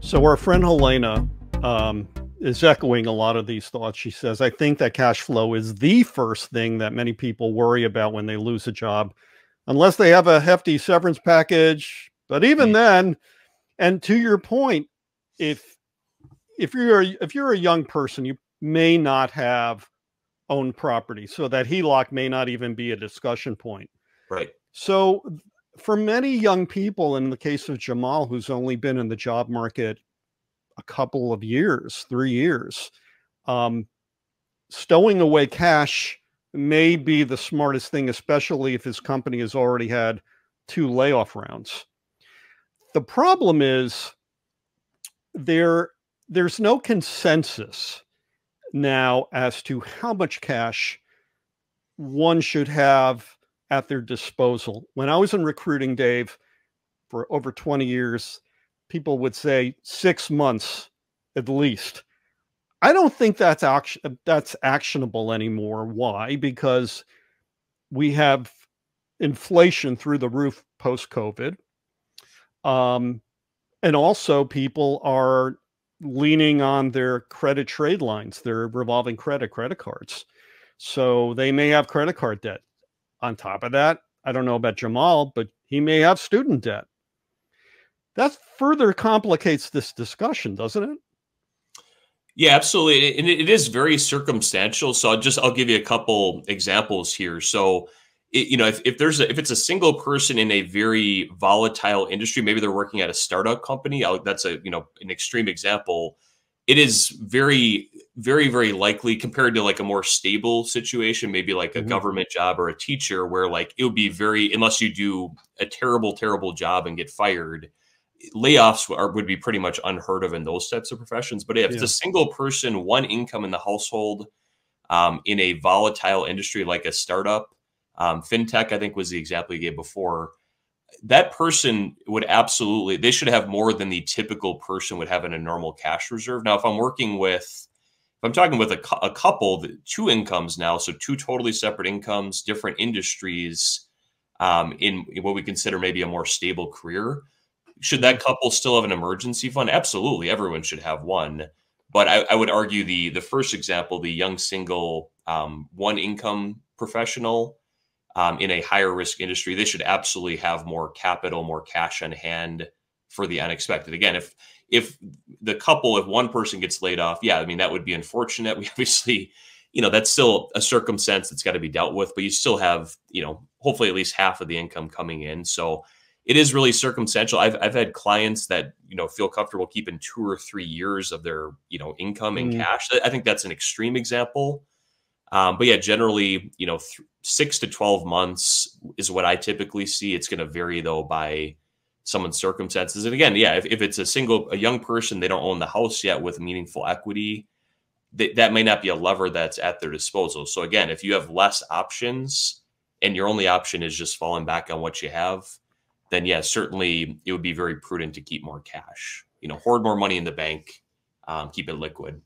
So our friend Helena is echoing a lot of these thoughts. She says, I think that cash flow is the first thing that many people worry about when they lose a job, unless they have a hefty severance package. But even then, and to your point, if you're a young person, you may not have owned property, so that HELOC may not even be a discussion point. Right. So for many young people, in the case of Jamal, who's only been in the job market a couple of years, 3 years, stowing away cash may be the smartest thing, especially if his company has already had 2 layoff rounds. The problem is there's no consensus now as to how much cash one should have at their disposal. When I was in recruiting, Dave, for over 20 years, people would say 6 months at least. I don't think that's actionable anymore. Why? Because we have inflation through the roof post-COVID. And also people are leaning on their credit trade lines, their revolving credit cards. So they may have credit card debt. On top of that, I don't know about Jamal, but he may have student debt. That further complicates this discussion, doesn't it? Yeah, absolutely. And it is very circumstantial. So I'll give you a couple examples here. So, if it's a single person in a very volatile industry, maybe they're working at a startup company. That's an extreme example. It is very, very, very likely compared to like a more stable situation, maybe like a government job or a teacher, where like it would be unless you do a terrible, terrible job and get fired, layoffs would be pretty much unheard of in those types of professions. But if it's a single person, one income in the household, in a volatile industry like a startup, fintech, I think was the example you gave before, that person would they should have more than the typical person would have in a normal cash reserve. Now, if I'm talking with a couple, 2 incomes now, so 2 totally separate incomes, different industries, in what we consider maybe a more stable career, should that couple still have an emergency fund? Absolutely. Everyone should have one. But I would argue the first example, the young single, 1 income professional, in a higher risk industry, they should absolutely have more capital, more cash on hand for the unexpected. Again, if one person gets laid off, yeah, I mean, that would be unfortunate. We obviously, that's still a circumstance that's got to be dealt with, but you still have, hopefully at least half of the income coming in. So it is really circumstantial. I've had clients that, feel comfortable keeping 2 or 3 years of their, income in cash. I think that's an extreme example. But yeah, generally, 6 to 12 months is what I typically see. It's going to vary though by someone's circumstances. And again, yeah, if it's a young person, they don't own the house yet with meaningful equity, that may not be a lever that's at their disposal. So again, if you have less options and your only option is just falling back on what you have, then yeah, certainly it would be very prudent to keep more cash, hoard more money in the bank, keep it liquid.